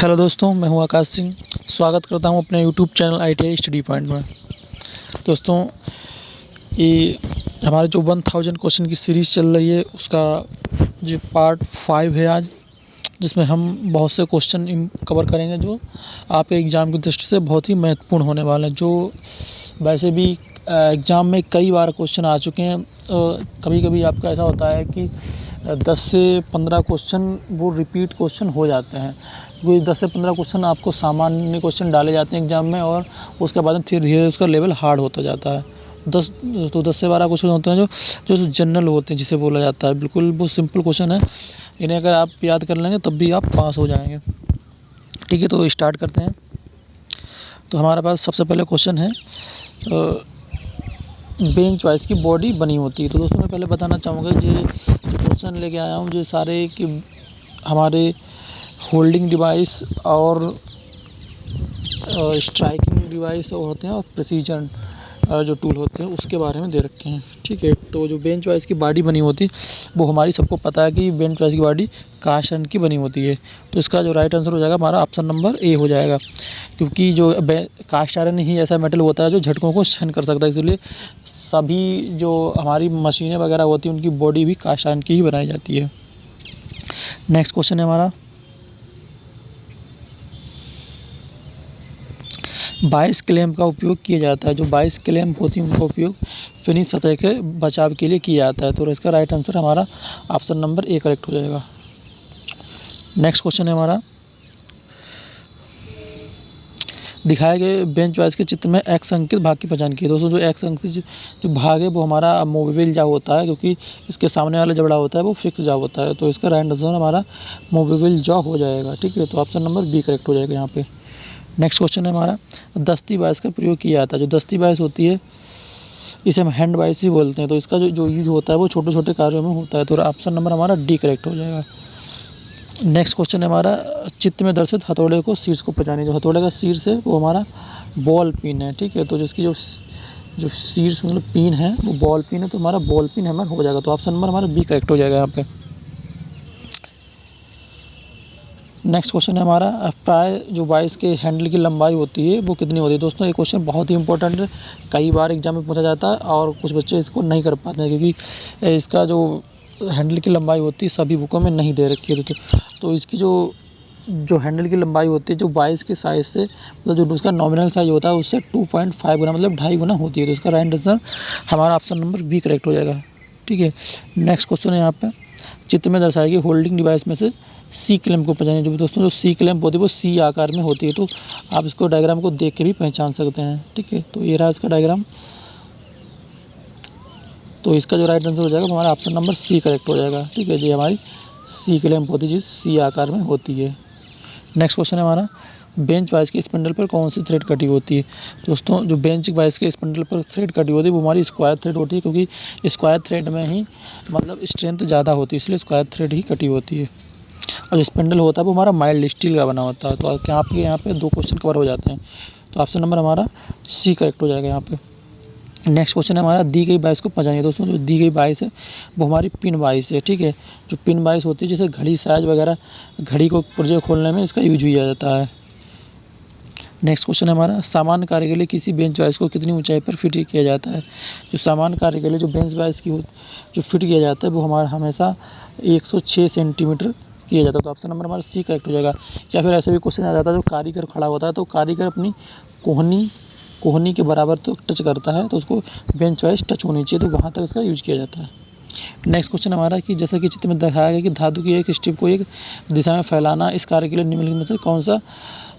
Hello दोस्तों, मैं हूं आकाश सिंह। स्वागत करता हूं अपने YouTube channel ITI study point में। दोस्तों, ये हमारे जो 1000 क्वेश्चन की सीरीज़ चल रही है उसका जो पार्ट 5 है आज, जिसमें हम बहुत से क्वेश्चन कवर करेंगे जो आपके एग्ज़ाम की दृष्टि से बहुत ही महत्वपूर्ण होने वाले हैं। जो वैसे भी एग्ज़ाम में कई बार क्वेश्चन आ चुके हैं। कभी-कभी आपका ऐसा होता है कि 10 से 15 क्वेश्चन वो रिपीट क्वेश्चन हो जाते हैं। वो 10 से 15 क्वेश्चन आपको सामान्य क्वेश्चन डाले जाते हैं एग्ज़ाम में, और उसके बाद में धीरे-धीरे उसका लेवल हार्ड होता जाता है। 10 से 12 क्वेश्चन होते हैं जो जनरल होते हैं, जिसे बोला जाता है। बिल्कुल वो सिंपल क्वेश्चन है, इन्हें अगर आप याद कर लेंगे तब भी आप पास हो जाएंगे। ठीक है, तो स्टार्ट करते हैं। तो हमारे पास सबसे पहले क्वेश्चन है, बेंच वाइज की बॉडी बनी होती है। तो दोस्तों, मैं पहले बताना चाहूँगा जो क्वेश्चन लेके आया हूँ जो सारे कि हमारे होल्डिंग डिवाइस और स्ट्राइकिंग डिवाइस होते हैं, और प्रिसीजन जो टूल होते हैं उसके बारे में दे रखे हैं। ठीक है, तो जो बेंच वाइज की बॉडी बनी होती है वो हमारी सबको पता है कि बेंच वाइज की बॉडी कास्ट आयरन की बनी होती है। तो इसका जो राइट आंसर हो जाएगा हमारा ऑप्शन नंबर ए हो जाएगा, क्योंकि जो कास्ट आयरन ही ऐसा मेटल होता है जो झटकों को सहन कर सकता है। इसलिए सभी जो हमारी मशीनें वगैरह होती हैं उनकी बॉडी भी कास्ट आयरन की ही बनाई जाती है। नेक्स्ट क्वेश्चन है हमारा, 22 क्लैंप का उपयोग किया जाता है। जो 22 क्लैंप होती हैं उनका उपयोग फिनिश सतह के बचाव के लिए किया जाता है। तो इसका राइट आंसर हमारा ऑप्शन नंबर ए करेक्ट हो जाएगा। नेक्स्ट क्वेश्चन है हमारा, दिखाए गए बेंच वाइज के चित्र में एक्स अंकित भाग की पहचान की। दोस्तों, जो एक्स अंकित जो भाग है वो हमारा मूवेबल जॉ होता है, क्योंकि इसके सामने वाला जबड़ा होता है वो फिक्स जॉ होता है। तो इसका राइट आंसर हमारा मूवेबल जॉ हो जाएगा। ठीक है, तो ऑप्शन नंबर बी करेक्ट हो जाएगा यहाँ पे। नेक्स्ट क्वेश्चन है हमारा, दस्ती बाइस का प्रयोग किया जाता है। जो दस्ती बाइस होती है इसे हम हैंड बाइस ही बोलते हैं। तो इसका जो यूज होता है वो छोटे छोटे कार्यों में होता है। तो ऑप्शन नंबर हमारा डी करेक्ट हो जाएगा। नेक्स्ट क्वेश्चन है हमारा, चित्र में दर्शित हथौड़े को शीर्ष को पहचानिए। जो हथौड़े का शीर्ष है वो हमारा बॉल पिन है। ठीक है, तो जिसकी जो शीर्ष मतलब पिन है वो बॉल पिन है, तो हमारा बॉल पिन हैमर हो जाएगा। तो ऑप्शन नंबर हमारा बी करेक्ट हो जाएगा यहाँ पे। नेक्स्ट क्वेश्चन है हमारा, प्राय जो बाइस के हैंडल की लंबाई होती है वो कितनी होती है। दोस्तों, ये क्वेश्चन बहुत ही इंपॉर्टेंट है, कई बार एग्जाम में पूछा जाता है और कुछ बच्चे इसको नहीं कर पाते हैं, क्योंकि इसका जो हैंडल की लंबाई होती है सभी बुकों में नहीं दे रखी है। तो इसकी जो हैंडल की लंबाई होती है जो बाइस के साइज़ से मतलब जो उसका नॉमिनल साइज होता है उससे 2.5 गुना मतलब 2.5 गुना होती है। तो इसका राइट आंसर हमारा ऑप्शन नंबर बी करेक्ट हो जाएगा। ठीक है, नेक्स्ट क्वेश्चन है यहाँ पे, चित्र में दर्शाई गई होल्डिंग डिवाइस में से सी क्लैंप को पहचानिए। जो दोस्तों जो सी क्लैंप होती है वो सी आकार में होती है। तो आप इसको डायग्राम को देख के भी पहचान सकते हैं। ठीक है, तो ये रहा इसका डायग्राम। तो इसका जो राइट आंसर हो जाएगा हमारा ऑप्शन नंबर सी करेक्ट हो जाएगा। ठीक है जी, हमारी सी क्लैंप होती है जो सी आकार में होती है। नेक्स्ट क्वेश्चन है हमारा, बेंच वाइज के स्पिंडल पर कौन सी थ्रेड कटी होती है। दोस्तों, जो बेंच वाइज के स्पिंडल पर थ्रेड कटी होती है वो हमारी स्क्वायर थ्रेड होती है, क्योंकि स्क्वायर थ्रेड में ही मतलब स्ट्रेंथ ज़्यादा होती है, इसलिए स्क्वायर थ्रेड ही कटी होती है। और जो स्पिंडल होता है वो हमारा माइल्ड स्टील का बना होता है। तो आपके यहाँ पे 2 क्वेश्चन कवर हो जाते हैं। तो ऑप्शन नंबर हमारा सी करेक्ट हो जाएगा यहाँ पे। नेक्स्ट क्वेश्चन है हमारा, दी गई बाइस को पहचानिए। दोस्तों, जो दी गई बाइस है वो हमारी पिन बाइस है। ठीक है, जो पिन बाइस होती है जैसे घड़ी साइज वगैरह घड़ी को पुर्जे खोलने में इसका यूज किया जाता है। नेक्स्ट क्वेश्चन है हमारा, सामान्य कार्य के लिए किसी बेंच वाइस को कितनी ऊंचाई पर फिट किया जाता है। जो सामान्य कार्य के लिए जो बेंच वाइस की जो फिट किया जाता है वो हमारा हमेशा 106 सेंटीमीटर किया जाता है। तो ऑप्शन नंबर हमारा सी करेक्ट हो जाएगा। या फिर ऐसे भी क्वेश्चन आ जाता है, जो कारीगर खड़ा होता है तो कारीगर अपनी कोहनी के बराबर तो टच करता है, तो उसको बेंच वाइज टच होनी चाहिए, तो वहाँ तक इसका यूज किया जाता है। नेक्स्ट क्वेश्चन हमारा कि जैसा कि चित्र में दिखाया गया कि धातु की एक स्ट्रिप को एक दिशा में फैलाना, इस कार्य के लिए निम्नलिखित में से कौन सा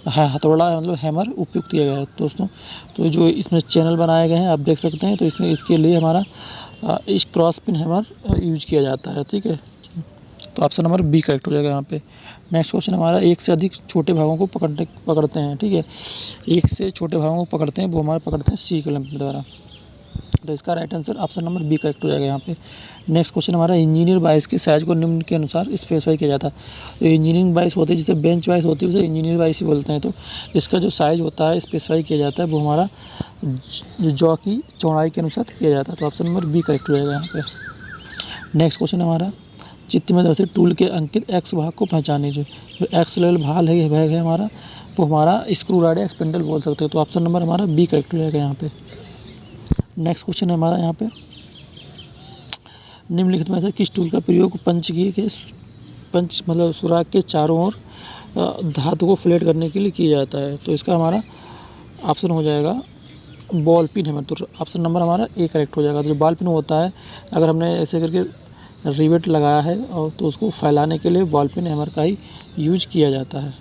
हथौड़ा मतलब हैमर उपयुक्त किया गया है। दोस्तों, तो जो इसमें चैनल बनाए गए हैं आप देख सकते हैं, तो इसमें इसके लिए हमारा इस क्रॉस पिन हैमर यूज किया जाता है। ठीक है, तो ऑप्शन नंबर बी करेक्ट हो जाएगा यहाँ पे। नेक्स्ट क्वेश्चन हमारा, एक से अधिक छोटे भागों को पकड़ते हैं। ठीक है, एक से छोटे भागों को पकड़ते हैं वो हमारे पकड़ते हैं सी क्लैंप के द्वारा। तो इसका right answer option number B correct हो जाएगा यहाँ पे। नेक्स्ट क्वेश्चन हमारा, इंजीनियर बाइस के साइज को निम्न के अनुसार स्पेसिफाई किया जाता है। तो इंजीनियरिंग बाइस होती है जिसे बेंच वाइस होती है उसे इंजीनियर बाइस ही बोलते हैं। तो इसका जो साइज होता है स्पेसिफाई किया जाता है वो हमारा जॉ की चौड़ाई के अनुसार किया जाता है। तो ऑप्शन नंबर बी करेक्ट हो जाएगा यहाँ पे। नेक्स्ट क्वेश्चन हमारा, चित्र में दर्शित टूल के अंकित एक्स भाग को पहचाने। जो एक्स लेवल भाग है हमारा, वो हमारा स्क्रू राड या स्पिंडल बोल सकते हैं। तो ऑप्शन नंबर हमारा बी करेक्ट हो जाएगा यहाँ पे। नेक्स्ट क्वेश्चन है हमारा यहाँ पे, निम्नलिखित में से किस टूल का प्रयोग पंच मतलब सुराख के चारों ओर धातु को फ्लैट करने के लिए किया जाता है। तो इसका हमारा ऑप्शन हो जाएगा बॉल पिन हैमर। तो ऑप्शन नंबर हमारा ए करेक्ट हो जाएगा। तो जो बॉल पिन होता है, अगर हमने ऐसे करके रिवेट लगाया है और तो उसको फैलाने के लिए बॉल पिन हैमर का ही यूज किया जाता है।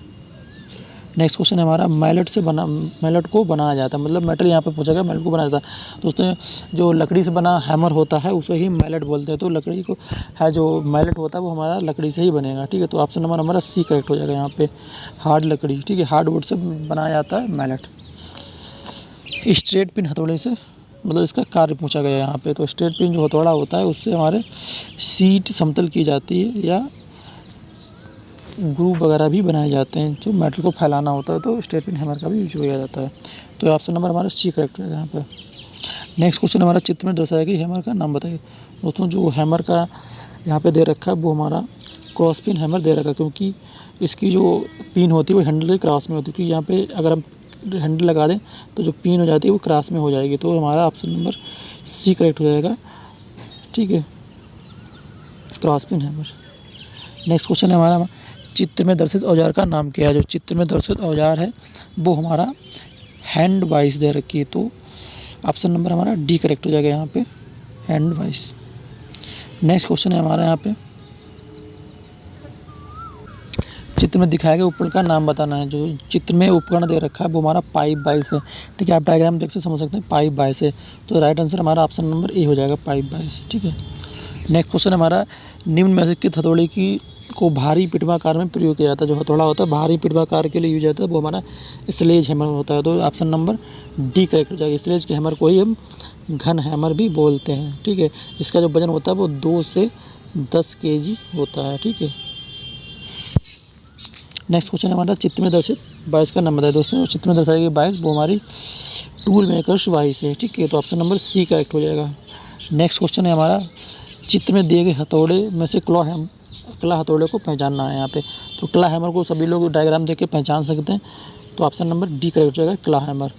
नेक्स्ट क्वेश्चन है हमारा, मैलेट को बनाया जाता है, मतलब मेटल यहाँ पे पूछा गया मैलेट को बनाया जाता है। दोस्तों जो लकड़ी से बना हैमर होता है उसे ही मैलेट बोलते हैं। तो लकड़ी को है जो मैलेट होता है वो हमारा लकड़ी से ही बनेगा, ठीक है। तो ऑप्शन नंबर हमारा सी करेक्ट हो जाएगा यहाँ पे, हार्ड लकड़ी, ठीक है, हार्डवुड से बनाया जाता है मैलेट। स्ट्रेट पिन हथौड़े से मतलब इसका कार्य पूछा गया यहाँ पे। तो स्ट्रेट पिन जो हथौड़ा होता है उससे हमारे सीट समतल की जाती है या ग्रूव वगैरह भी बनाए जाते हैं। जो मेटल को फैलाना होता है तो स्ट्रेट पिन हैमर का भी यूज किया जाता है। तो ऑप्शन नंबर हमारा सी करेक्ट है यहाँ पे। नेक्स्ट क्वेश्चन हमारा, चित्र में दर्शाया गया हैमर का नाम बताइए। दोस्तों जो हैमर का यहाँ पे दे रखा है वो हमारा क्रॉस पिन हैमर दे रखा है, क्योंकि इसकी जो पिन होती है वो हैंडल के क्रॉस में होती है। क्योंकि यहाँ पे अगर हम हैंडल लगा दें तो जो पिन हो जाती है वो क्रॉस में हो जाएगी। तो हमारा ऑप्शन नंबर सी करेक्ट हो जाएगा, ठीक है, cross pin hammer. Next question है हमारा, चित्र में दर्शित औजार का नाम क्या है। जो चित्र में दर्शित औजार है वो हमारा हैंड वाइस दे रखी है। तो ऑप्शन नंबर हमारा डी करेक्ट हो जाएगा यहाँ पे, हैंड वाइस। नेक्स्ट क्वेश्चन है हमारा यहाँ पे, चित्र में दिखाया गया उपकरण का नाम बताना है। जो चित्र में उपकरण दे रखा है वो हमारा पाइप वाइस है, ठीक है। आप डायग्राम देख से समझ सकते हैं, पाइप वाइस है। तो राइट आंसर हमारा ऑप्शन नंबर ए हो जाएगा, पाइप वाइस, ठीक है। नेक्स्ट क्वेश्चन हमारा, निम्न में से किस हथौड़े को भारी पिटवाकार में प्रयोग किया जाता है। जो हथौड़ा होता है भारी पिटवाकार के लिए यूज होता है वो हमारा स्लेज हैमर होता है। तो ऑप्शन नंबर डी करेक्ट हो जाएगा। स्लेज के हैमर को ही हम घन हैमर भी बोलते हैं, ठीक है। इसका जो वजन होता है वो 2 से 10 kg होता है, ठीक है। नेक्स्ट क्वेश्चन हमारा, चित्र में दर्शित बाइस का नाम बताइए। दोस्तों चित्र में दर्शाई गई बाइस वो हमारी टूल मेकर्स बाइस है, ठीक है। तो ऑप्शन नंबर सी करेक्ट हो जाएगा। नेक्स्ट क्वेश्चन है हमारा, चित्र में दिए गए हथौड़े में से क्ला हथौड़े को पहचानना है यहाँ पे। तो क्ला हैमर को सभी लोग डायग्राम देख के पहचान सकते हैं। तो ऑप्शन नंबर डी करेक्ट हो जाएगा, क्ला हैमर।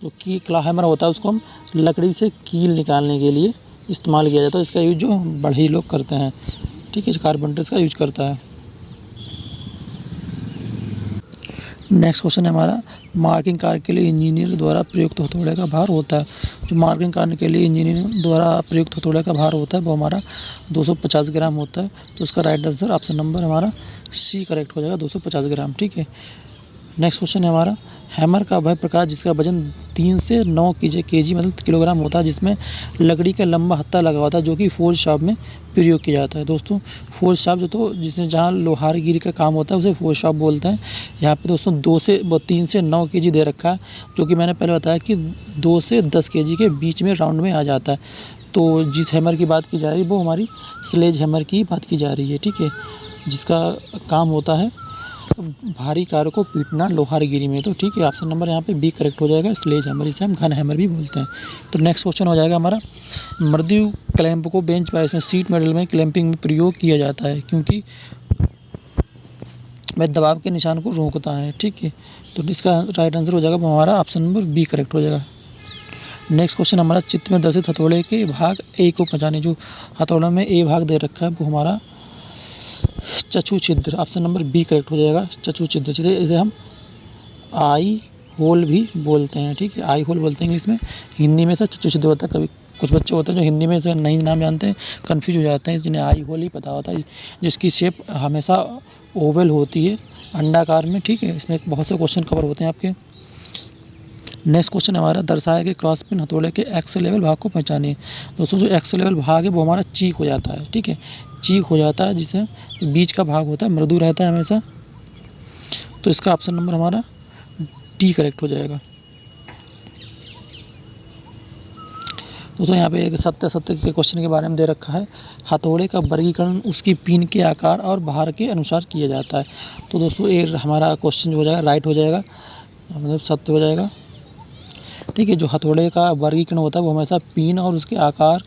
जो कि क्ला हैमर होता है उसको हम लकड़ी से कील निकालने के लिए इस्तेमाल किया जाता है। इसका यूज जो बढ़ई लोग करते हैं, ठीक है, कारपेंटर इसका यूज करता है। नेक्स्ट क्वेश्चन है हमारा, मार्किंग कार्य के लिए इंजीनियर द्वारा प्रयुक्त हथौड़े का भार होता है। जो मार्किंग कार्य के लिए इंजीनियर द्वारा प्रयुक्त हथौड़े का भार होता है वो हमारा 250 ग्राम होता है। तो उसका राइट आंसर ऑप्शन नंबर हमारा सी करेक्ट हो जाएगा, 250 ग्राम, ठीक है। नेक्स्ट क्वेश्चन है हमारा, हैमर का वह प्रकार जिसका वजन 3 से 9 kg मतलब किलोग्राम होता है, जिसमें लकड़ी का लंबा हत्था लगा होता है, जो कि फोर्ज शॉप में प्रयोग किया जाता है। दोस्तों फोर्ज शॉप जो तो जिसमें जहाँ लोहारगिरी का काम होता है उसे फोर्ज शॉप बोलते हैं। यहाँ पे दोस्तों 3 से 9 kg दे रखा है, जो कि मैंने पहले बताया कि 2 से 10 kg के बीच में राउंड में आ जाता है। तो जिस हैमर की बात की जा रही है वो हमारी स्लेज हैमर की बात की जा रही है, ठीक है, जिसका काम होता है भारी कार को पीटना लोहारगिरी में। तो ठीक है, ऑप्शन नंबर यहाँ पे बी करेक्ट हो जाएगा, स्लेज हैमर, जिसे हम घन हैमर भी बोलते हैं। तो नेक्स्ट क्वेश्चन हो जाएगा हमारा, मृदु क्लैंप को बेंच वाइस में सीट मेटल में क्लैंपिंग में प्रयोग किया जाता है क्योंकि वह दबाव के निशान को रोकता है, ठीक है। तो इसका राइट आंसर हो जाएगा हमारा ऑप्शन नंबर बी करेक्ट हो जाएगा। नेक्स्ट क्वेश्चन हमारा, चित्र में दर्शित हथौड़े के भाग ए को पहचाने। जो हथौड़ा में ए भाग दे रखा है वो हमारा चक्षु छिद्र, ऑप्शन नंबर बी करेक्ट हो जाएगा, चक्षु छिद्र। इसे हम आई होल भी बोलते हैं, ठीक है, आई होल बोलते हैं इंग्लिश में। हिंदी में से चक्षु छिद्र होता है। कभी कुछ बच्चे होते हैं जो हिंदी में से नहीं नाम जानते हैं, कन्फ्यूज हो जाते हैं, जिन्हें आई होल ही पता होता है, जिसकी शेप हमेशा ओवल होती है, अंडाकार में, ठीक है। इसमें बहुत से क्वेश्चन कवर होते हैं आपके। नेक्स्ट क्वेश्चन हमारा, दर्शाया गया क्रॉस पिन हथौड़े के एक्स लेवल भाग को पहचानिए। दोस्तों जो एक्स लेवल भाग है वो हमारा चीक हो जाता है, ठीक है, चीक हो जाता है, जिसे बीच का भाग होता है मृदु रहता है हमेशा। तो इसका ऑप्शन नंबर हमारा डी करेक्ट हो जाएगा। दोस्तों यहाँ पे एक सत्य के क्वेश्चन के बारे में दे रखा है, हथौड़े का वर्गीकरण उसकी पिन के आकार और भार के अनुसार किया जाता है। तो दोस्तों ये हमारा क्वेश्चन जो हो जाएगा राइट हो जाएगा, मतलब सत्य हो जाएगा, ठीक है। जो हथौड़े का वर्गीकरण होता है वो हमेशा पिन और उसके आकार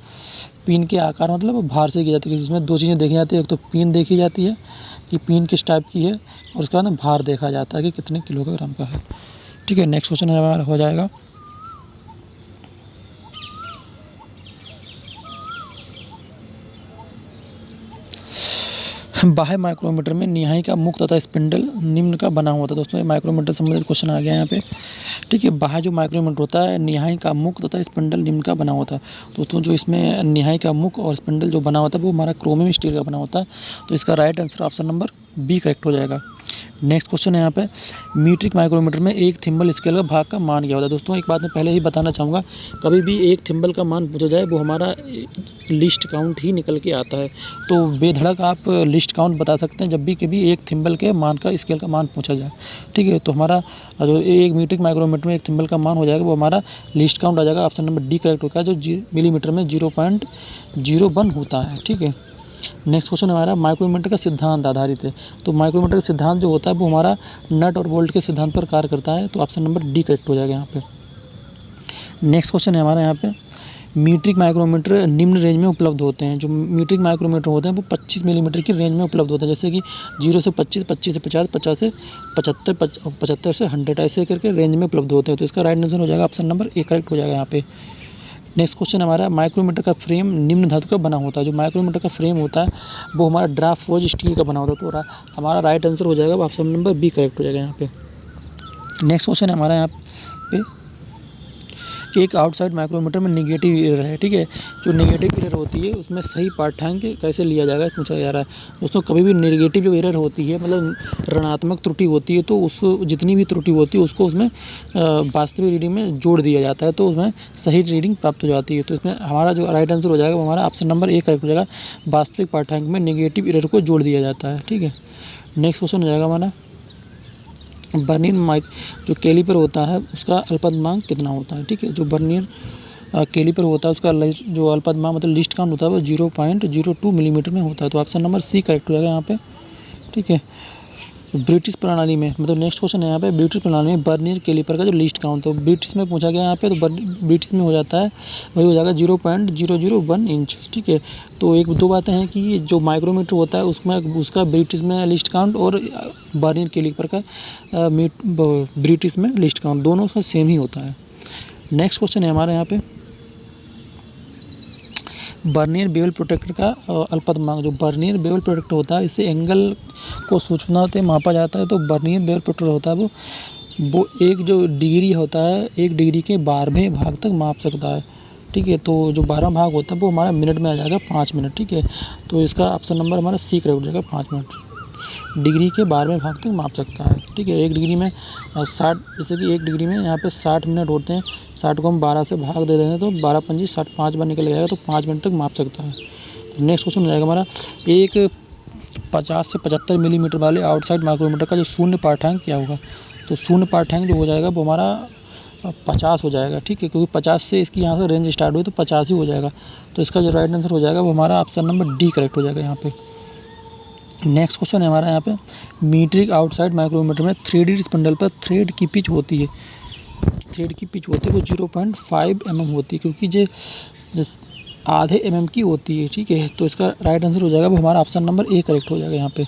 पिन के आकार मतलब भार से की जाती है। इसमें 2 चीज़ें देखी जाती है, एक तो पिन देखी जाती है कि पिन किस टाइप की है, और उसके बाद ना भार देखा जाता है कि कितने किलोग्राम का है। ठीक है, नेक्स्ट क्वेश्चन हमारा हो जाएगा बाह्य माइक्रोमीटर में निहाई का मुख तथा स्पिंडल निम्न का बना हुआ था। दोस्तों ये माइक्रोमीटर संबंधित क्वेश्चन आ गया यहाँ पे। ठीक है, बाह्य जो माइक्रोमीटर होता है निहाई का मुख तथा स्पिंडल निम्न का बना होता है। दोस्तों जो इसमें निहाई का मुख और स्पिंडल जो बना होता है वो हमारा क्रोमियम स्टील का बना होता है। तो इसका right answer option number B correct हो जाएगा। नेक्स्ट क्वेश्चन है यहाँ पे, मीट्रिक माइक्रोमीटर में एक थिम्बल स्केल का भाग का मान क्या होता है। दोस्तों एक बात मैं पहले ही बताना चाहूँगा, कभी भी एक थिम्बल का मान पूछा जाए वो हमारा लिस्ट काउंट ही निकल के आता है। तो बेधड़क आप लिस्ट काउंट बता सकते हैं जब भी कभी एक थिम्बल के मान का स्केल का मान पूछा जाए। ठीक है, तो हमारा जो एक मीट्रिक माइक्रोमीटर में एक थिम्बल का मान हो जाएगा वो हमारा लिस्ट काउंट आ जाएगा। ऑप्शन नंबर डी करेक्ट होगा, जो मिलीमीटर में 0.01 होता है। ठीक है, नेक्स्ट क्वेश्चन हमारा माइक्रोमीटर का सिद्धांत आधारित है। तो माइक्रोमीटर का सिद्धांत जो होता है वो हमारा नट और बोल्ट के सिद्धांत पर कार्य करता है। तो ऑप्शन नंबर डी करेक्ट हो जाएगा यहाँ पे। नेक्स्ट क्वेश्चन है हमारा यहाँ पे, मीट्रिक माइक्रोमीटर निम्न रेंज में उपलब्ध होते हैं। जो मीट्रिक माइक्रोमीटर होते हैं वो 25 मिलीमीटर की रेंज में उपलब्ध होते हैं, जैसे कि 0 से 25, 25 से 50, 50 से 75, 75 से 100 ऐसे करके रेंज में उपलब्ध होते हैं। तो इसका राइट आंसर हो जाएगा ऑप्शन नंबर ए करेक्ट हो जाएगा यहाँ पे। नेक्स्ट क्वेश्चन हमारा, माइक्रोमीटर का फ्रेम निम्न धातु का बना होता है। जो माइक्रोमीटर का फ्रेम होता है वो हमारा ड्राफ्ट फोर्ज स्टील का बना होता है। तो हमारा राइट आंसर हो जाएगा ऑप्शन नंबर बी करेक्ट हो जाएगा यहाँ पे। नेक्स्ट क्वेश्चन है हमारा यहाँ पे, एक आउटसाइड माइक्रोमीटर में नेगेटिव एरर है। ठीक है, जो नेगेटिव एरर होती है उसमें सही पाठ्यांक कैसे लिया जाएगा पूछा जा रहा है। दोस्तों कभी भी नेगेटिव जो एरर होती है मतलब ऋणात्मक त्रुटि होती है, तो उस जितनी भी त्रुटि होती है उसको उसमें वास्तविक रीडिंग में जोड़ दिया जाता है, तो उसमें सही रीडिंग प्राप्त हो जाती है। तो इसमें हमारा जो राइट आंसर हो जाएगा वो हमारा ऑप्शन नंबर ए करेक्ट हो जाएगा, वास्तविक पाठ्यांक में नेगेटिव एरर को जोड़ दिया जाता है। ठीक है, नेक्स्ट क्वेश्चन हो जाएगा हमारा, बर्नियर जो कैलिपर होता है उसका अल्पतमांक कितना होता है। ठीक है, जो बर्नियर कैलिपर होता है उसका जो अल्पतमांक मतलब लिस्ट काउंट होता है वो 0.02 मिलीमीटर में होता है। तो ऑप्शन नंबर सी करेक्ट हो जाएगा यहाँ पे। ठीक है, ब्रिटिश प्रणाली में मतलब नेक्स्ट क्वेश्चन है यहाँ पे, ब्रिटिश प्रणाली में बर्नियर कैलिपर का जो लिस्ट काउंट है ब्रिटिश में पूछा गया यहाँ पे, तो ब्रिटिश में हो जाता है वही हो जाएगा 0.001 इंच। ठीक है, तो एक दो बातें हैं कि जो माइक्रोमीटर होता है उसमें उसका ब्रिटिश में लिस्ट काउंट और बर्नियर कैलिपर का ब्रिटिश में लिस्ट काउंट दोनों का सेम ही होता है। नेक्स्ट क्वेश्चन है हमारे यहाँ पे, बर्नियर बेवल प्रोटेक्टर का अल्पतमांक। जो बर्नियर बेवल प्रोटेक्टर होता है इससे एंगल को सूचना से मापा जाता है। तो बर्नियर बेवल प्रोटेक्टर होता है वो एक जो डिग्री होता है 1 डिग्री के 12वें भाग तक माप सकता है। ठीक है, तो जो 12वां भाग होता है वो हमारा मिनट में आ जाएगा 5 मिनट। ठीक है, तो इसका ऑप्शन नंबर हमारा सी करेक्ट हो जाएगा, 5 मिनट डिग्री के 12वें भाग तक माप सकता है। ठीक है, 1 डिग्री में 60, जैसे कि 1 डिग्री में यहाँ पे 60 मिनट होते हैं, 60 को हम 12 से भाग दे देंगे तो 12 पंजी 60 5 बार निकल जाएगा, तो 5 मिनट तक माप सकता है। तो नेक्स्ट क्वेश्चन हो जाएगा हमारा, एक 50 से 75 मिलीमीटर वाले आउटसाइड माइक्रोमीटर का जो शून्य पाठ्यांक क्या होगा। तो शून्य पाठ्यांक जो हो जाएगा वो हमारा 50 हो जाएगा। ठीक है, क्योंकि 50 से इसकी यहाँ से रेंज स्टार्ट हुई तो 50 ही हो जाएगा। तो इसका जो राइट आंसर हो जाएगा वो हमारा ऑप्शन नंबर डी करेक्ट हो जाएगा यहाँ पे। नेक्स्ट क्वेश्चन है हमारा यहाँ पे, मीट्रिक आउटसाइड माइक्रोमीटर में 3D स्पिंडल पर थ्रेड की पिच होती है। थ्रेड की पिच होती है वो 0.5 mm होती है, क्योंकि जो आधे mm की होती है। ठीक है, तो इसका राइट आंसर हो जाएगा वो हमारा ऑप्शन नंबर ए करेक्ट हो जाएगा यहाँ पे।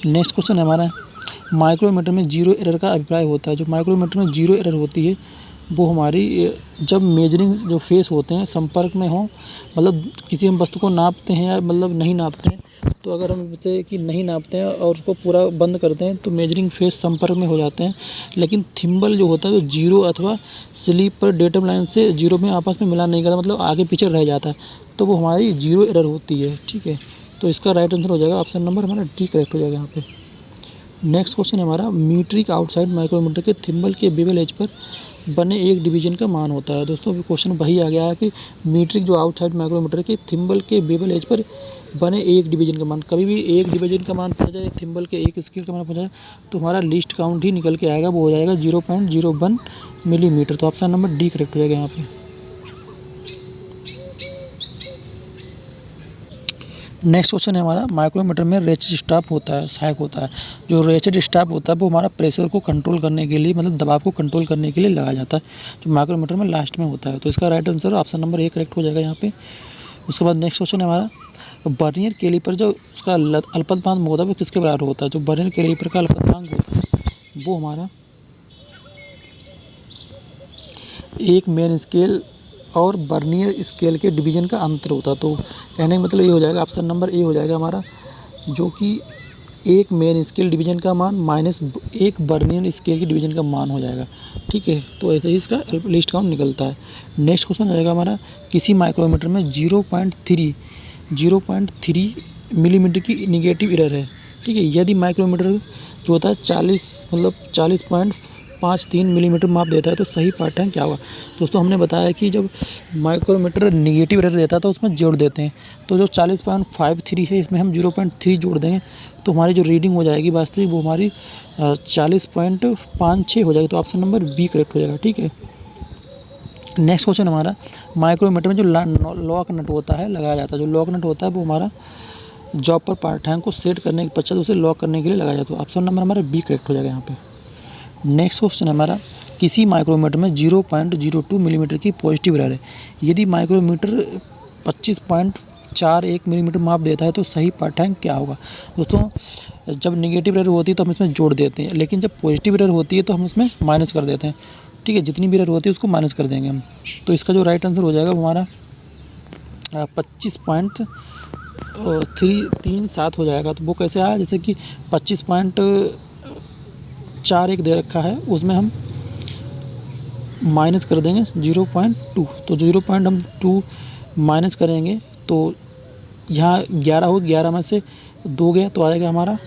नेक्स्ट क्वेश्चन है हमारा, माइक्रोमीटर में जीरो एरर का अभिप्राय होता है। जो माइक्रोमीटर में जीरो एरर होती है वो हमारी जब मेजरिंग जो फेस होते हैं संपर्क में हो, मतलब किसी हम वस्तु को नापते हैं या मतलब नहीं नापते हैं, तो अगर हम जैसे कि नहीं नापते हैं और उसको पूरा बंद करते हैं तो मेजरिंग फेस संपर्क में हो जाते हैं। लेकिन थिम्बल जो होता है तो जीरो अथवा स्लिप पर डेटम लाइन से जीरो में आपस में मिला नहीं करता, मतलब आगे पीछे रह जाता है, तो वो हमारी जीरो एरर होती है। ठीक है, तो इसका राइट आंसर हो जाएगा ऑप्शन नंबर हमारा डी करेक्ट हो जाएगा यहाँ पे। नेक्स्ट क्वेश्चन है हमारा, मीट्रिक आउटसाइड माइक्रोमीटर के थिम्बल के बेवल एज पर बने एक डिवीजन का मान होता है। दोस्तों क्वेश्चन वही आ गया है कि मीट्रिक जो आउटसाइड माइक्रोमीटर के थिम्बल के बेवल एज पर बने एक डिवीजन का मान, कभी भी एक डिवीजन का मान पूछा जाए, थिम्बल के एक स्केल का मान पूछा जाए तो हमारा लिस्ट काउंट ही निकल के आएगा, वो हो जाएगा 0.01 मिलीमीटर। तो ऑप्शन नंबर डी करेक्ट हो जाएगा यहाँ पे। नेक्स्ट क्वेश्चन है हमारा, माइक्रोमीटर में रेचेड स्टाफ होता है, सहायक होता है। जो रेचेड स्टाफ होता है वो हमारा प्रेशर को कंट्रोल करने के लिए, मतलब दबाव को कंट्रोल करने के लिए लगाया जाता है, जो माइक्रोमीटर में लास्ट में होता है। तो इसका right answer option number A correct हो जाएगा यहाँ पे। उसके बाद नेक्स्ट क्वेश्चन है हमारा, वर्नियर कैलिपर जो उसका अल्पतमांक होता है वो किसके बराबर होता है? जो वर्नियर कैलिपर का अल्पतमांक होता है वो हमारा एक मेन स्केल और वर्नियर स्केल के डिवीजन का अंतर होता है। तो कहने का मतलब ये हो जाएगा, ऑप्शन नंबर ए हो जाएगा हमारा, जो कि एक मेन स्केल डिवीजन का मान माइनस एक वर्नियर स्केल के डिवीजन का मान हो जाएगा। ठीक है, तो ऐसे ही इसका लीस्ट काउंट निकलता है। नेक्स्ट क्वेश्चन हो जाएगा हमारा, किसी माइक्रोमीटर में 0.3 मिलीमीटर की निगेटिव एरर है। ठीक है, यदि माइक्रोमीटर जो होता है 40.53 मिलीमीटर माप देता है तो सही पाठ्यांक क्या होगा? दोस्तों हमने बताया कि जब माइक्रोमीटर निगेटिव एरर देता है तो उसमें जोड़ देते हैं, तो जो 40.53 है इसमें हम 0.3 जोड़ देंगे तो हमारी जो रीडिंग हो जाएगी वास्तविक वो हमारी 40.56 हो जाएगी। तो ऑप्शन नंबर बी करेक्ट हो जाएगा। ठीक है, नेक्स्ट क्वेश्चन हमारा, माइक्रोमीटर में जो लॉक नट होता है लगाया जाता है, जो लॉक नट होता है वो हमारा जॉब पर पाठ्यांक को सेट करने के पश्चात उसे लॉक करने के लिए लगाया जाता है। ऑप्शन नंबर हमारा बी करेक्ट हो जाएगा यहाँ पे। नेक्स्ट क्वेश्चन है हमारा, किसी माइक्रोमीटर में 0.02 मिलीमीटर की पॉजिटिव एरर है। यदि माइक्रोमीटर 25.41 मिलीमीटर माप देता है तो सही पाठ्यांक क्या होगा? दोस्तों जब निगेटिव एरर होती है तो हम इसमें जोड़ देते हैं, लेकिन जब पॉजिटिव एरर होती है तो हम इसमें माइनस कर देते हैं। ठीक है, जितनी भी एरर होती है उसको माइनस कर देंगे हम। तो इसका जो राइट आंसर हो जाएगा वो हमारा 25.37 हो जाएगा। तो वो कैसे आया? जैसे कि 25.41 दे रखा है, उसमें हम माइनस कर देंगे 0.2, तो 0.2 माइनस करेंगे तो यहाँ 11 हो, 11 में से 2 गया तो आएगा हमारा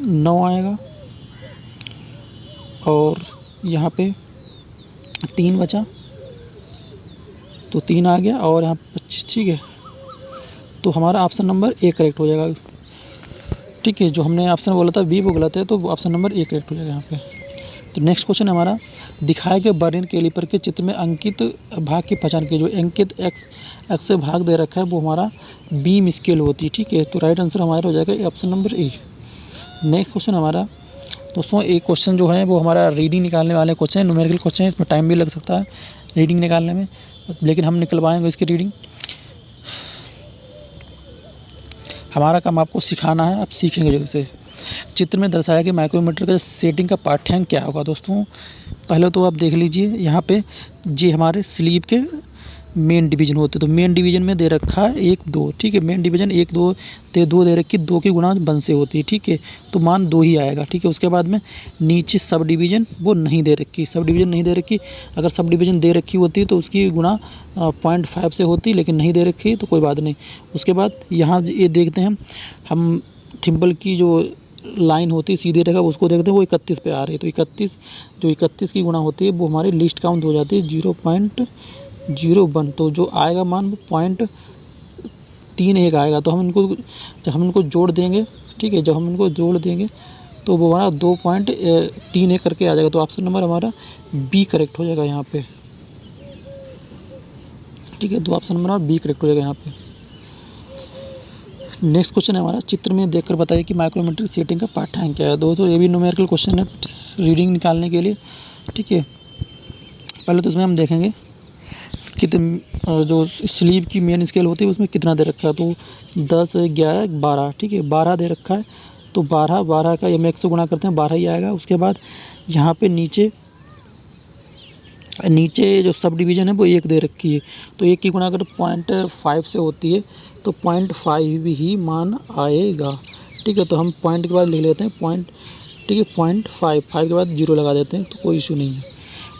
9 आएगा, और यहाँ पे 3 बचा तो 3 आ गया, और यहाँ 25। ठीक है, तो हमारा ऑप्शन नंबर ए करेक्ट हो जाएगा। ठीक है, जो हमने ऑप्शन बोला था बी वो गलत है, तो ऑप्शन नंबर ए करेक्ट हो जाएगा यहाँ पे। तो नेक्स्ट क्वेश्चन है हमारा, दिखाए गए वर्नियर कैलिपर के चित्र में अंकित भाग की पहचान की। जो अंकित एक्स से भाग दे रखा है वो हमारा बीम स्केल होती है। ठीक है, तो राइट आंसर हमारा हो जाएगा option number A. Next question हमारा, दोस्तों एक क्वेश्चन जो है वो हमारा रीडिंग निकालने वाले क्वेश्चन है, न्यूमेरिकल क्वेश्चन है, इसमें टाइम भी लग सकता है रीडिंग निकालने में, लेकिन हम निकलवाएंगे इसकी रीडिंग। हमारा काम आपको सिखाना है, आप सीखेंगे जैसे। चित्र में दर्शाया कि माइक्रोमीटर का सेटिंग का पाठ्यांक क्या होगा? दोस्तों पहले तो आप देख लीजिए, यहाँ पे जी हमारे स्लीव के मेन डिवीजन होते हैं, तो मेन डिवीजन में दे रखा है 1 2। ठीक है, मेन डिवीजन 1 2 दे रखी, 2 की गुणा 1 से होती है। ठीक है, तो मान 2 ही आएगा। ठीक है, उसके बाद में नीचे सब डिवीजन वो नहीं दे रखी, सब डिवीजन नहीं दे रखी। अगर सब डिवीजन दे रखी होती तो उसकी गुणा 0.5 से होती, लेकिन नहीं दे रखी तो कोई बात नहीं। उसके बाद यहाँ ये देखते हैं हम थिम्बल की जो लाइन होती है सीधी रेखा, उसको देखते हैं वो 31 पे आ रही है, तो 31 की गुणा होती है वो हमारी लिस्ट काउंट हो जाती है 0.01। तो जो आएगा मान वो 0.31 आएगा। तो जब हम इनको जोड़ देंगे, ठीक है, जब हम इनको जोड़ देंगे तो वो हमारा 2.31 करके आ जाएगा। तो ऑप्शन नंबर हमारा बी करेक्ट हो जाएगा यहाँ पे। ठीक है, तो ऑप्शन नंबर बी करेक्ट हो जाएगा यहाँ पे। नेक्स्ट क्वेश्चन है हमारा, चित्र में देखकर बताइए कि माइक्रोमीटर की सेटिंग का पाठ्यांक क्या है। दोस्तों ये भी न्यूमेरिकल क्वेश्चन है रीडिंग निकालने के लिए। ठीक है, पहले तो इसमें हम देखेंगे जो स्लीव की मेन स्केल होती है उसमें कितना दे रखा है, तो 10 11 12। ठीक है, 12 दे रखा है, तो 12 का हम 1 से गुणा करते हैं 12 ही आएगा। उसके बाद यहाँ पे नीचे जो सब डिवीज़न है वो 1 दे रखी है, तो 1 की गुणा अगर 0.5 से होती है तो 0.5 ही मान आएगा। ठीक है, तो हम पॉइंट के बाद लिख लेते हैं पॉइंट। ठीक है, 0.5 के बाद 0 लगा देते हैं, तो कोई इशू नहीं है।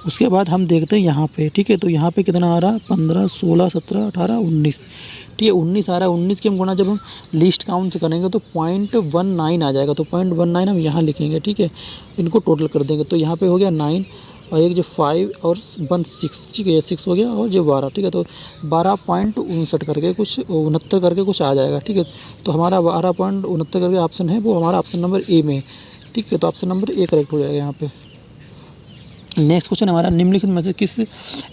उसके बाद हम देखते हैं यहाँ पे। ठीक है, तो यहाँ पे कितना आ रहा है 15 16 17 18 19। ठीक है, 19 आ रहा है। 19 की हम गुणा जब हम लिस्ट काउंट से करेंगे तो 0.19 आ जाएगा, तो 0.19 हम यहाँ लिखेंगे। ठीक है, इनको टोटल कर देंगे तो यहाँ पे हो गया 9 और एक जो 5 और 1 6। ठीक है, 6 हो गया और जो 12। ठीक है, तो 12.59 करके कुछ 69 करके कुछ आ जाएगा। ठीक है, तो हमारा 12.69 करके ऑप्शन है वो हमारा ऑप्शन नंबर ए में है। ठीक है, तो ऑप्शन नंबर ए करेक्ट हो जाएगा यहाँ पे। नेक्स्ट क्वेश्चन हमारा, निम्नलिखित में से किस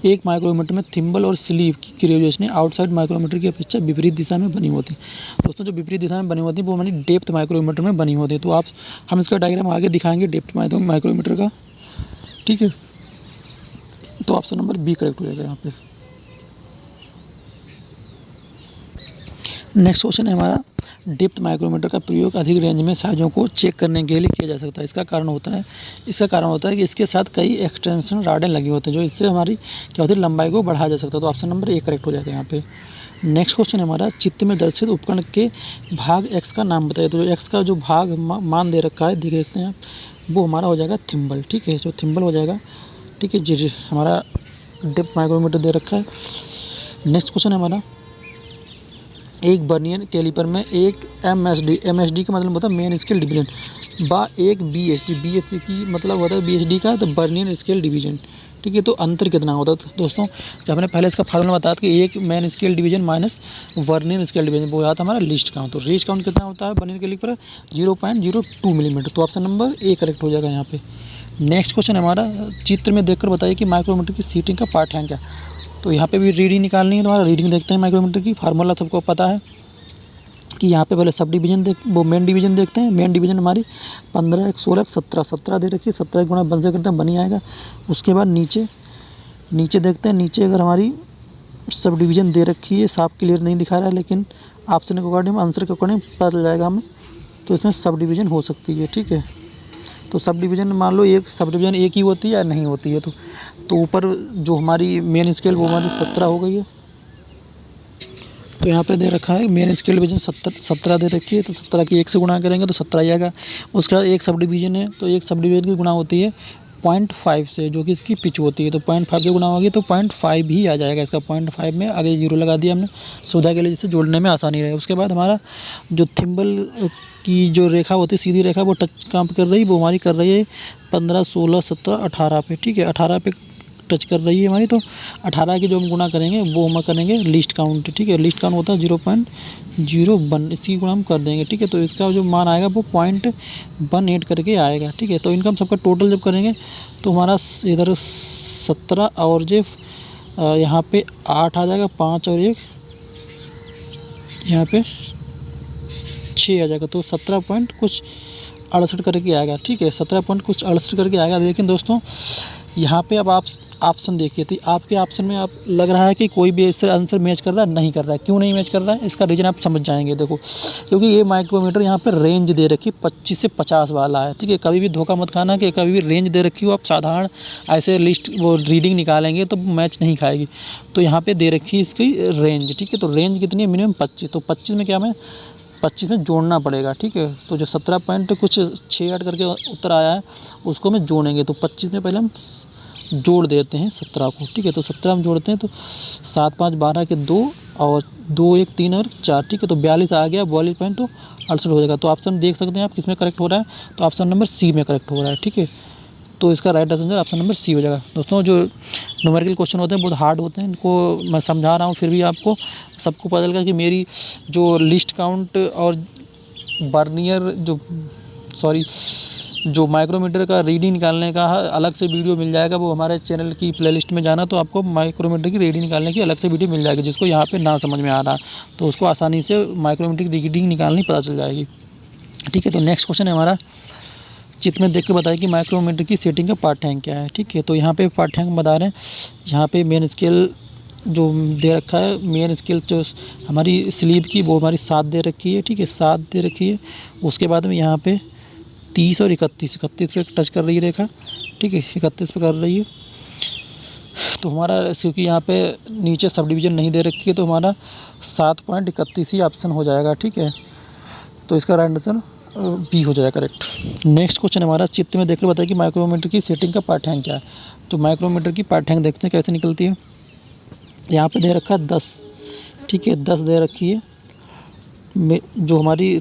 एक माइक्रोमीटर में थिम्बल और स्लीव की ग्रेजुएशन आउटसाइड माइक्रोमीटर की अपेक्षा विपरीत दिशा में बनी होती है? दोस्तों जो विपरीत दिशा में बनी होती है वो हमारी डेप्थ माइक्रोमीटर में बनी होती है। तो हम इसका डायग्राम आगे दिखाएंगे डेप्थ माइक्रोमीटर का। ठीक है, तो ऑप्शन नंबर बी करेक्ट हो जाएगा यहाँ पे। नेक्स्ट क्वेश्चन है हमारा, डेप्थ माइक्रोमीटर का प्रयोग अधिक रेंज में साइजों को चेक करने के लिए किया जा सकता है। इसका कारण होता है कि इसके साथ कई एक्सटेंशन राडें लगी होती हैं, जो इससे हमारी क्या होती है, लंबाई को बढ़ाया जा सकता है। तो ऑप्शन नंबर ए करेक्ट हो जाएगा यहाँ पे। नेक्स्ट क्वेश्चन है हमारा, चित्र में दर्शित उपकरण के भाग एक्स का नाम बताइए। तो एक्स का जो भाग मान दे रखा है, देख देखते हैं आप, वो हमारा हो जाएगा थिम्बल। ठीक है, जो थिम्बल हो जाएगा। ठीक है जी, हमारा डेप्थ माइक्रोमीटर दे रखा है। नेक्स्ट क्वेश्चन है हमारा, एक वर्नियर कैलिपर में एक एमएसडी का मतलब होता है मेन स्केल डिवीजन, बा एक बीएसडी की मतलब होता है बीएसडी का, तो वर्नियर स्केल डिवीजन। ठीक है, तो अंतर कितना होता है तो दोस्तों, जब हमने पहले इसका फार्मूला बताया था कि एक main scale division minus vernier scale division, वो आता हमारा लीस्ट काउंट। तो लीस्ट काउंट कितना होता है वर्नियर कैलिपर, 0.02 मिलीमीटर। तो ऑप्शन नंबर ए करेक्ट हो जाएगा यहाँ पे। नेक्स्ट क्वेश्चन हमारा, चित्र में देखकर बताइए कि माइक्रोमीटर की सीटिंग का पार्ट है क्या। तो यहाँ पे भी रीडिंग निकालनी है। तो हमारा रीडिंग देखते हैं माइक्रोमीटर की, फार्मूला सबको पता है कि यहाँ पे पहले सब डिवीजन वो मेन डिवीजन देखते हैं। मेन डिवीजन हमारी 15, 1, 16, 17 दे रखी है। 17 गुणा बन से करते हैं, बनी आएगा। उसके बाद नीचे देखते हैं। नीचे अगर हमारी सब डिवीजन दे रखी है, साफ क्लियर नहीं दिखा रहा है, लेकिन ऑप्शन के अकॉर्डिंग, आंसर के अकॉर्डिंग पता चल जाएगा हमें। तो इसमें सब डिवीजन हो सकती है। ठीक है, तो सब डिवीजन मान लो एक सब डिवीजन एक ही होती है या नहीं होती है। तो ऊपर जो हमारी मेन स्केल वो हमारी 17 हो गई है। तो यहाँ पे दे रखा है मेन स्केल डिवीजन 17 दे रखी है। तो 17 की 1 से गुणा करेंगे तो 17 ही आएगा। उसके बाद एक सब डिवीजन है, तो एक सब डिवीजन की गुणा होती है 0.5 से, जो कि इसकी पिच होती है। तो 0.5 से गुणा होगी तो 0.5 ही आ जाएगा इसका। 0.5 में आगे 0 लगा दिया हमने सुविधा के लिए, जिससे जोड़ने में आसानी रहे। उसके बाद हमारा जो थिम्बल की जो रेखा होती है, सीधी रेखा, वो टच काम कर रही, वो हमारी कर रही है 15, 16, 17, 18 पे। ठीक है, 18 पे टच कर रही है हमारी। तो 18 की जो हम गुणा करेंगे वो हम करेंगे लीस्ट काउंट। ठीक है, लीस्ट काउंट होता है 0.01, इसकी गुणा हम कर देंगे। ठीक है, तो इसका जो मान आएगा वो 0.18 करके आएगा। ठीक है, तो इनका हम सबका टोटल जब करेंगे तो हमारा इधर 17 और जो यहाँ पे 8 आ जाएगा, 5 और 1 यहाँ पे 6 आ जाएगा। तो 17 पॉइंट कुछ 68 करके आएगा। ठीक है, 17 पॉइंट कुछ 68 करके आएगा। लेकिन दोस्तों यहाँ पे अब आप ऑप्शन देखिए, तो आपके ऑप्शन में आप लग रहा है कि कोई भी इससे आंसर मैच कर रहा है, नहीं कर रहा है। क्यों नहीं मैच कर रहा है, इसका रीज़न आप समझ जाएंगे। देखो, क्योंकि ये माइक्रोमीटर यहाँ पे रेंज दे रखी 25 से 50 वाला है। ठीक है, कभी भी धोखा मत खाना कि कभी भी रेंज दे रखी हो, आप साधारण ऐसे लिस्ट वो रीडिंग निकालेंगे तो मैच नहीं खाएगी। तो यहाँ पर दे रखी है इसकी रेंज। ठीक है, तो रेंज कितनी है, मिनिमम 25। तो 25 में क्या हमें 25 में जोड़ना पड़ेगा। ठीक है, तो जो 17 पॉइंट कुछ 68 करके उत्तर आया है उसको में जोड़ेंगे। तो 25 में पहले हम जोड़ देते हैं 17 को। ठीक है, तो 17 हम जोड़ते हैं तो 7, 5, 12 के 2 और 2, 1, 3 और 4। ठीक है, तो 42 आ गया। 42 पॉइंट तो 68 हो जाएगा। तो ऑप्शन देख सकते हैं आप किस में करेक्ट हो रहा है, तो ऑप्शन नंबर सी में करेक्ट हो रहा है। ठीक है, तो इसका right answer option number C हो जाएगा। दोस्तों, जो न्यूमेरिकल क्वेश्चन होते हैं बहुत हार्ड होते हैं, इनको मैं समझा रहा हूँ, फिर भी आपको सबको पता चलेगा कि मेरी जो लिस्ट काउंट और वर्नियर जो माइक्रोमीटर का रीडिंग निकालने का अलग से वीडियो मिल जाएगा। वो हमारे चैनल की प्लेलिस्ट में जाना तो आपको माइक्रोमीटर की रीडिंग निकालने की अलग से वीडियो मिल जाएगी। जिसको यहाँ पे ना समझ में आ रहा तो उसको आसानी से माइक्रोमीटर की रीडिंग निकालनी पता चल जाएगी। ठीक है, तो नेक्स्ट क्वेश्चन है हमारा, चित्र में देख के बताइए कि माइक्रोमीटर की सेटिंग का पाठ्यांक क्या है। ठीक है, तो यहाँ पे पाठ्यांक बता रहे हैं। यहाँ पे मेन स्केल जो दे रखा है, मेन स्केल जो हमारी स्लीव की वो हमारी 7 दे रखी है। ठीक है, 7 दे रखी है। उसके बाद में यहाँ पे 30 और 31 पे टच कर रही है रेखा। ठीक है, 31 पे कर रही है। तो हमारा क्योंकि यहाँ पे नीचे सब डिवीज़न नहीं दे रखी है तो हमारा 7.31 ही ऑप्शन हो जाएगा। ठीक है, तो इसका राइट आंसर बी हो जाएगा करेक्ट। नेक्स्ट क्वेश्चन हमारा, चित्र में देखकर बताइए कि माइक्रोमीटर की सेटिंग का पाठ्यांक क्या है। तो माइक्रोमीटर की पाठ्यांक देखते हैं कैसे निकलती है। यहाँ पे दे रखा है 10। ठीक है, 10 दे रखी है। जो हमारी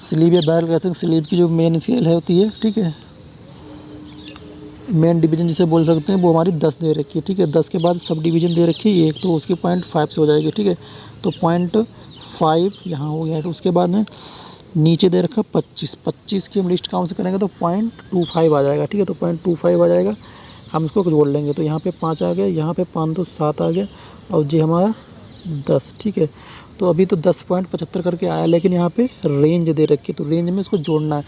स्लीव या बैरल कहते हैं, स्लीव की जो मेन स्केल है होती है। ठीक है, मेन डिवीज़न जिसे बोल सकते हैं, वो हमारी 10 दे रखी है। ठीक है, 10 के बाद सब डिवीज़न दे रखी है एक, तो उसकी 0.5 से हो जाएगी। ठीक है, तो 0.5 यहाँ हो गया है। तो उसके बाद में नीचे दे रखा 25 की हम लिस्ट काउंट से करेंगे तो 0.25 आ जाएगा। ठीक है, तो 0.25 आ जाएगा। हम इसको जोड़ लेंगे तो यहाँ पे 5 आ गया, यहाँ पे 5 तो 7 आ गया, और जी हमारा 10। ठीक है, तो अभी तो 10.75 करके आया, लेकिन यहाँ पे रेंज दे रखी है, तो रेंज में इसको जोड़ना है।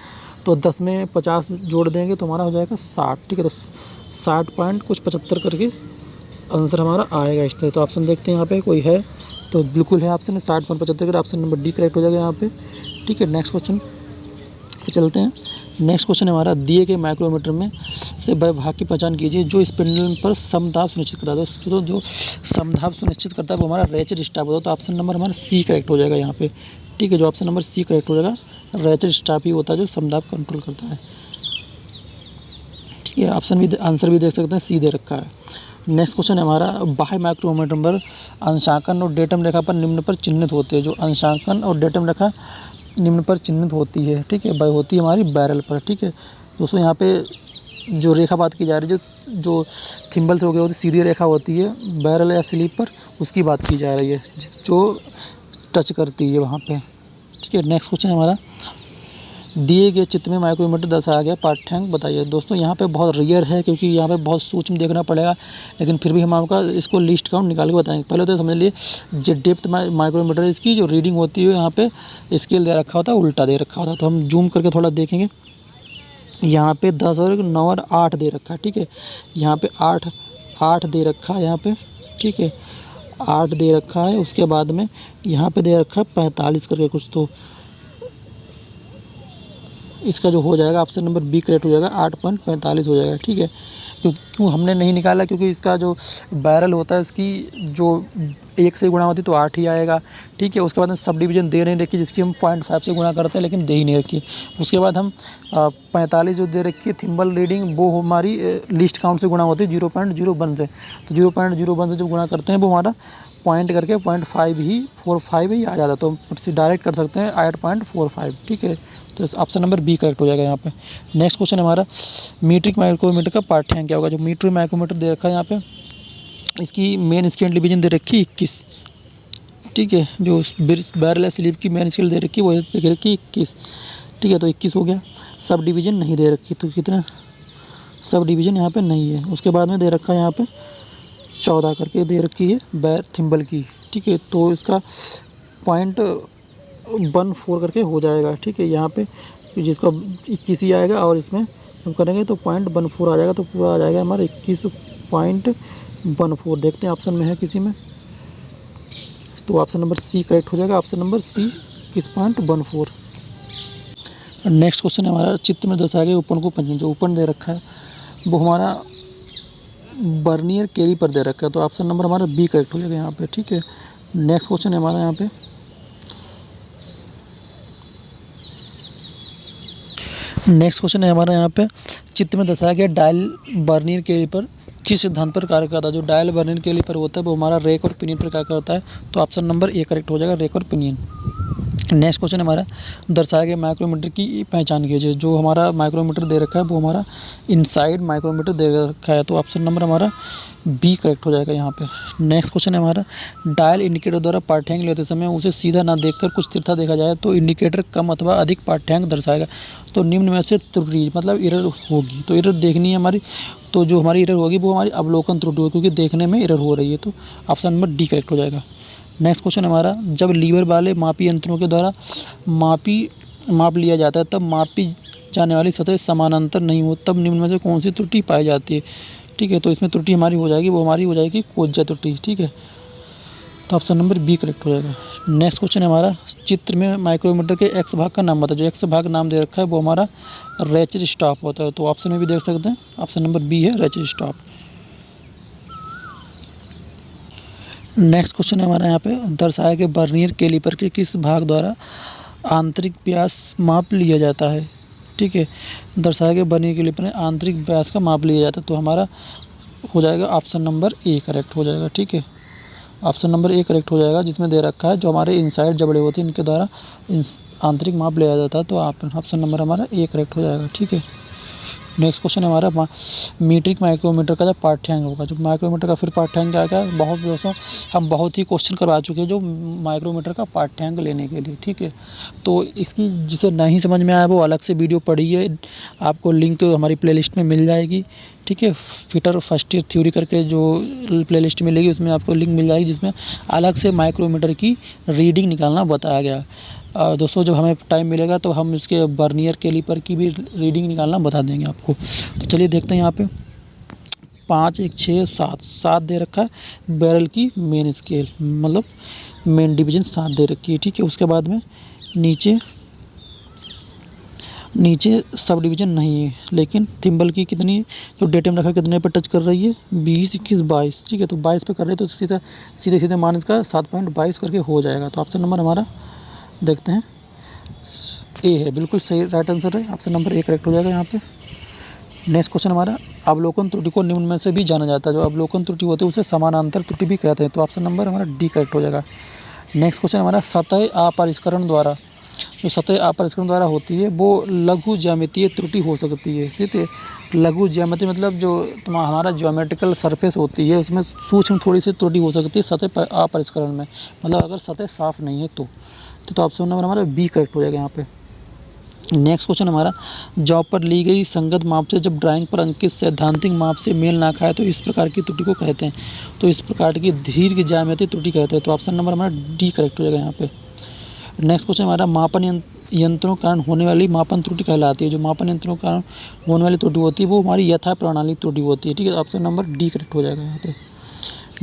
तो 10 में 50 जोड़ देंगे तो हमारा हो जाएगा 60। ठीक है, तो 60 पॉइंट कुछ 75 करके आंसर हमारा आएगा इस तरह। तो ऑप्शन देखते हैं यहाँ पे कोई है तो बिल्कुल है option 60.75, option number D correct हो जाएगा यहाँ पे। ठीक है, नेक्स्ट क्वेश्चन पे चलते हैं। नेक्स्ट क्वेश्चन हमारा, दिए गए माइक्रोमीटर में से भाग की पहचान कीजिए जो स्पिंडल पर समदाब सुनिश्चित करता है। तो जो समदाब सुनिश्चित करता है वो हमारा रेचर स्टाफ होता है। तो ऑप्शन नंबर हमारा सी करेक्ट हो जाएगा यहाँ पे। ठीक है, जो ऑप्शन नंबर सी करेक्ट हो जाएगा, रेचर स्टाफ ही होता है जो समदाब कंट्रोल करता है। ठीक है, ऑप्शन भी आंसर भी देख सकते हैं, सी दे रखा है। नेक्स्ट क्वेश्चन है हमारा, बाह्य माइक्रोमीटर पर अंशांकन और डेटम रेखा पर निम्न पर चिन्हित होते हैं। जो अंशांकन और डेटम रेखा निम्न पर चिन्हित होती है, ठीक है, वह होती है हमारी बैरल पर। ठीक है दोस्तों, यहाँ पे जो रेखा बात की जा रही है, जो थिम्बल से हो गया होती सीधी रेखा होती है बैरल या स्लीप पर, उसकी बात की जा रही है जो टच करती है वहाँ पे। ठीक है, नेक्स्ट क्वेश्चन है हमारा, दिए गए चित्र में माइक्रोमीटर दर्शाया गया पाठ्यांक बताइए। दोस्तों यहाँ पे बहुत रेयर है क्योंकि यहाँ पे बहुत सूक्ष्म देखना पड़ेगा, लेकिन फिर भी हम आपका इसको लिस्ट काउंट निकाल के बताएंगे। पहले तो समझ लिए जो डेप्थ माइक्रोमीटर इसकी जो रीडिंग होती है यहाँ पे स्केल दे रखा होता है, उल्टा दे रखा होता है। तो हम जूम करके थोड़ा देखेंगे, यहाँ पे 10 और 9 और 8 दे रखा है। ठीक है, यहाँ पे 8 दे रखा है यहाँ पे। ठीक है, 8 दे रखा है। उसके बाद में यहाँ पे दे रखा है 45 करके कुछ, तो इसका जो हो जाएगा ऑप्शन नंबर बी करेक्ट हो जाएगा, 8.45 हो जाएगा। ठीक है, क्यों हमने नहीं निकाला, क्योंकि इसका जो बैरल होता है इसकी जो 1 से गुणा होती तो 8 ही आएगा। ठीक है, उसके बाद हम सब डिवीजन दे नहीं रखी जिसकी हम 0.5 से गुणा करते हैं, लेकिन दे ही नहीं रखी। उसके बाद हम 45 जो दे रखी है थिम्बल रीडिंग, वो हमारी लिस्ट काउंट से गुणा होती है 0.01 से। तो 0.01 से जब गुणा करते हैं वो हमारा पॉइंट करके 0.5 ही आ जाता, तो हम डायरेक्ट कर सकते हैं 8.45। ठीक है, तो ऑप्शन नंबर बी करेक्ट हो जाएगा यहाँ पे। नेक्स्ट क्वेश्चन हमारा, मीट्रिक माइक्रोमीटर का पाठ्यांक क्या होगा। जो मीट्रिक माइक्रोमीटर दे रखा है यहाँ पे, इसकी मेन स्केल डिवीजन दे रखी 21। ठीक है, जो बैरल स्लीप की मेन स्केल दे रखी है वो दे रखी 21। ठीक है, तो 21 हो गया। सब डिवीजन नहीं दे रखी, तो कितना सब डिवीजन यहाँ पे नहीं है। उसके बाद में दे रखा है यहाँ पे 14 करके दे रखी है बैर थिम्बल की। ठीक है, तो इसका 0.14 करके हो जाएगा। ठीक है, यहाँ पे जिसका 21 ही आएगा और इसमें हम करेंगे तो 0.14 आ जाएगा, तो पूरा आ जाएगा हमारा 21.14। देखते हैं ऑप्शन में है किसी में, तो ऑप्शन नंबर सी करेक्ट हो जाएगा। Option number C 21.14। Next question है हमारा, चित्र में दर्शाया गया उपन को पंचन, जो उपन दे रखा है वो हमारा बर्नियर कैली पर दे रखा है, तो ऑप्शन नंबर हमारा बी करेक्ट हो जाएगा यहाँ पे। ठीक है, नेक्स्ट क्वेश्चन है हमारा यहाँ पे, नेक्स्ट क्वेश्चन है हमारा यहाँ पे, चित्र में दर्शाया गया डायल बर्नियर कैली पर किस सिद्धांत पर कार्य करता है। जो डायल बर्नियर कैली पर होता है वो हमारा रेक और पिनियन पर कार्य करता है, तो ऑप्शन नंबर ए करेक्ट हो जाएगा, रेक और पिनियन। नेक्स्ट क्वेश्चन हमारा, दर्शाए गए माइक्रोमीटर की पहचान कीजिए। जो हमारा माइक्रोमीटर दे रखा है वो हमारा इनसाइड माइक्रोमीटर दे रखा है, तो ऑप्शन नंबर हमारा बी करेक्ट हो जाएगा यहाँ पे। नेक्स्ट क्वेश्चन है हमारा, डायल इंडिकेटर द्वारा पाठ्यांक लेते समय उसे सीधा ना देखकर कुछ तिरछा देखा जाए तो इंडिकेटर कम अथवा अधिक पाठ्यांक दर्शाएगा। तो निम्न में से त्रुटि मतलब एरर होगी, तो एरर देखनी है हमारी, तो जो हमारी एरर होगी वो हमारी अवलोकन त्रुटि होगी, क्योंकि देखने में एरर हो रही है, तो ऑप्शन नंबर डी करेक्ट हो जाएगा। नेक्स्ट क्वेश्चन हमारा, जब लीवर वाले मापी यंत्रों के द्वारा माप लिया जाता है तब मापी जाने वाली सतह समानांतर नहीं हो, तब निम्न में से कौन सी त्रुटि पाई जाती है। ठीक है, तो इसमें त्रुटि हमारी हो जाएगी, वो हमारी हो जाएगी कोज्जा त्रुटि। ठीक है, तो ऑप्शन नंबर बी करेक्ट हो जाएगा। नेक्स्ट क्वेश्चन है हमारा, चित्र में माइक्रोमीटर के एक्स भाग का नाम बताओ। जो एक्स भाग नाम दे रखा है वो हमारा रेचर स्टॉप होता है, तो ऑप्शन में भी देख सकते हैं, ऑप्शन नंबर बी है रेचर स्टॉप। नेक्स्ट क्वेश्चन है हमारा यहाँ पे, दर्शाया गया बर्नियर कैलिपर के किस भाग द्वारा आंतरिक व्यास माप लिया जाता है। ठीक है, दर्शाया गया बर्नियर कैलिपर में आंतरिक व्यास का माप लिया जाता है, तो हमारा हो जाएगा ऑप्शन नंबर ए करेक्ट हो जाएगा। ठीक है, ऑप्शन नंबर ए करेक्ट हो जाएगा, जिसमें दे रखा है जो हमारे इनसाइड जबड़े होते हैं इनके द्वारा आंतरिक माप लिया जाता है, तो ऑप्शन नंबर हमारा ए करेक्ट हो जाएगा। ठीक है, नेक्स्ट क्वेश्चन है हमारा, मीट्रिक माइक्रोमीटर का जो पाठ्यांक होगा। जो माइक्रोमीटर का फिर पाठ्यांक क्या क्या है, बहुत दोस्तों हम बहुत ही क्वेश्चन करवा चुके हैं जो माइक्रोमीटर का पाठ्यांक लेने के लिए। ठीक है, तो इसकी जिसे नहीं समझ में आया वो अलग से वीडियो पढ़िए, आपको लिंक हमारी प्लेलिस्ट में मिल जाएगी। ठीक है, फिटर फर्स्ट ईयर थ्योरी करके जो प्लेलिस्ट मिलेगी उसमें आपको लिंक मिल जाएगी, जिसमें अलग से माइक्रोमीटर की रीडिंग निकालना बताया गया। दोस्तों जब हमें टाइम मिलेगा तो हम इसके बर्नियर कैलिपर की भी रीडिंग निकालना बता देंगे आपको। तो चलिए देखते हैं यहाँ पे 5, 1, 6, 7 दे रखा है बैरल की मेन स्केल, मतलब मेन डिवीज़न 7 दे रखी है, ठीक है। उसके बाद में नीचे सब डिवीज़न नहीं है, लेकिन थिम्बल की कितनी जो डेटम रखा कितने पे टच कर रही है 20, 21, 22, ठीक है। तो 22 पे कर रहे हैं तो सीधे मान इसका 7.22 करके हो जाएगा। तो ऑप्शन नंबर हमारा देखते हैं ए है, बिल्कुल सही राइट आंसर है। ऑप्शन नंबर ए करेक्ट हो जाएगा यहाँ पे। नेक्स्ट क्वेश्चन हमारा, अवलोकन त्रुटि को निम्न में से भी जाना जाता है। जो अवलोकन त्रुटि होती है उसे समानांतर त्रुटि भी कहते हैं। तो ऑप्शन नंबर हमारा डी करेक्ट हो जाएगा। नेक्स्ट क्वेश्चन हमारा, सतह अपरिष्करण द्वारा, जो सतह अपरिष्करण द्वारा होती है वो लघु ज्यामितीय त्रुटि हो सकती है, ठीक है। लघु ज्यामिति मतलब जो हमारा ज्योमेट्रिकल सरफेस होती है उसमें सूक्ष्म थोड़ी सी त्रुटि हो सकती है सतह अपरिष्करण में, मतलब अगर सतह साफ नहीं है तो ऑप्शन नंबर हमारा बी करेक्ट हो जाएगा यहाँ पे। नेक्स्ट क्वेश्चन हमारा, जॉब पर ली गई संगत माप से जब ड्राइंग पर अंकित सैद्धांतिक माप से मेल ना खाए तो इस प्रकार की त्रुटि को कहते हैं। तो इस प्रकार की दीर्घ ज्यामितीय त्रुटि कहते हैं। तो ऑप्शन नंबर हमारा डी करेक्ट हो जाएगा यहाँ पे। नेक्स्ट क्वेश्चन हमारा, मापन यंत्रों के कारण होने वाली मापन त्रुटि कहलाती है। जो मापन यंत्रों के कारण होने वाली त्रुटि होती है वो हमारी यथा प्रणाली त्रुटि होती है, ठीक है। ऑप्शन नंबर डी करेक्ट हो जाएगा यहाँ पे।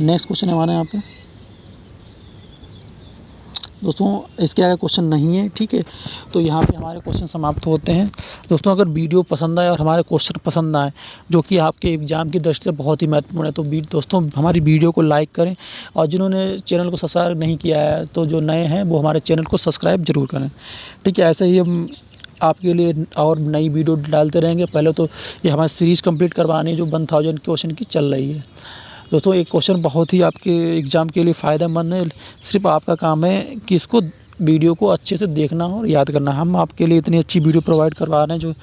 नेक्स्ट क्वेश्चन हमारे यहाँ पे दोस्तों इसके आगे क्वेश्चन नहीं है, ठीक है। तो यहाँ पे हमारे क्वेश्चन समाप्त होते हैं। दोस्तों अगर वीडियो पसंद आए और हमारे क्वेश्चन पसंद आए जो कि आपके एग्ज़ाम की दृष्टि से बहुत ही महत्वपूर्ण है तो दोस्तों हमारी वीडियो को लाइक करें, और जिन्होंने चैनल को सब्सक्राइब नहीं किया है तो जो नए हैं वो हमारे चैनल को सब्सक्राइब ज़रूर करें, ठीक है। ऐसे ही हम आपके लिए और नई वीडियो डालते रहेंगे। पहले तो ये हमारी सीरीज़ कंप्लीट करवानी जो 1000 क्वेश्चन की चल रही है। दोस्तों एक क्वेश्चन बहुत ही आपके एग्ज़ाम के लिए फ़ायदेमंद है, सिर्फ आपका काम है कि इसको वीडियो को अच्छे से देखना और याद करना। हम आपके लिए इतनी अच्छी वीडियो प्रोवाइड करवा रहे हैं, जो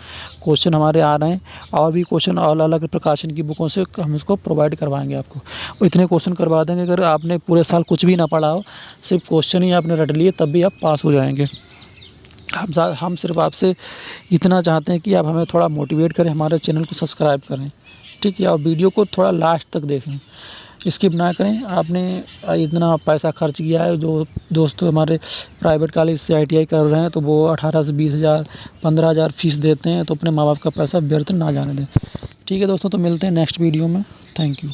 क्वेश्चन हमारे आ रहे हैं और भी क्वेश्चन अलग अलग प्रकाशन की बुकों से हम इसको प्रोवाइड करवाएंगे आपको। और इतने क्वेश्चन करवा देंगे अगर आपने पूरे साल कुछ भी ना पढ़ा हो, सिर्फ क्वेश्चन ही आपने रट लिए तब भी आप पास हो जाएंगे। हम सिर्फ आपसे इतना चाहते हैं कि आप हमें थोड़ा मोटिवेट करें, हमारे चैनल को सब्सक्राइब करें, ठीक है। और वीडियो को थोड़ा लास्ट तक देखें, स्किप ना करें। आपने इतना पैसा खर्च किया है, जो दोस्तों हमारे प्राइवेट कॉलेज से ITI कर रहे हैं तो वो 18 से 20 हज़ार 15 हज़ार फीस देते हैं, तो अपने माँ बाप का पैसा व्यर्थ ना जाने दें, ठीक है दोस्तों। तो मिलते हैं नेक्स्ट वीडियो में, थैंक यू।